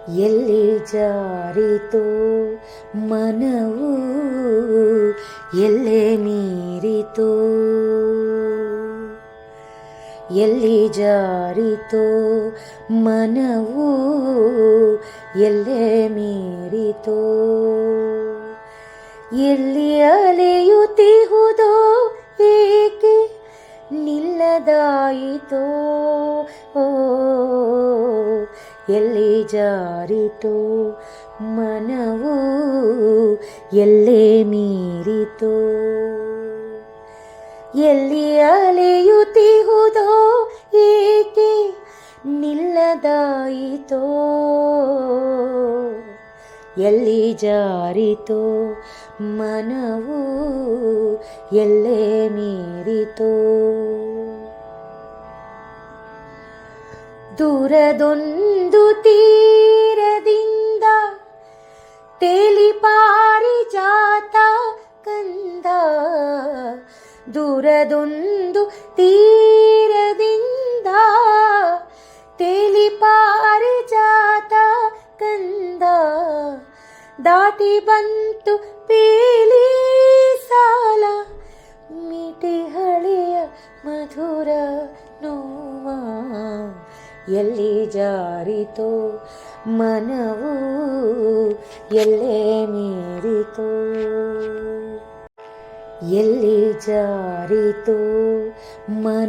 ಎಲ್ಲಿ ಜಾರಿತೋ ಮನವು ಎಲ್ಲೇ ಮೀರಿತೋ, ಎಲ್ಲಿ ಜಾರಿತೋ ಮನವು ಎಲ್ಲೇ ಮೀರಿತೋ, ಎಲ್ಲಿ ಅಲೆಯುತ್ತಿಹುದೋ ಏಕೆ ನಿಲ್ಲದಾಯಿತೋ, ಎಲ್ಲಿ ಜಾರಿತೋ ಮನವು ಎಲ್ಲೇ ಮೀರಿತೋ, ಎಲ್ಲಿ ಅಲೆಯುತ್ತಿಹುದೋ ಏಕೆ ನಿಲ್ಲದಾಯಿತೋ, ಎಲ್ಲಿ ಜಾರಿತೋ ಮನವು ಎಲ್ಲೇ ಮೀರಿತೋ. ದೂರದೊಂದು ತೀರದಿಂದ ತೇಲಿ ಪಾರಿಜಾತ ಕಂದ, ದೂರದೊಂದು ತೀರದಿಂದ ತೇಲಿ ಪಾರಿಜಾತ ಕಂದ, ದಾಟಿ ಬಂತು ಪೀಲಿ ಸಾಲ ಮಿಟಿ ಹಳೆಯ ಮಧುರ ನೋವ, ಎಲ್ಲಿ ಜಾರಿತೋ ಮನವು ಎಲ್ಲೇ ಮೀರಿತೋ, ಎಲ್ಲಿ ಜಾರಿತೋ ಮನ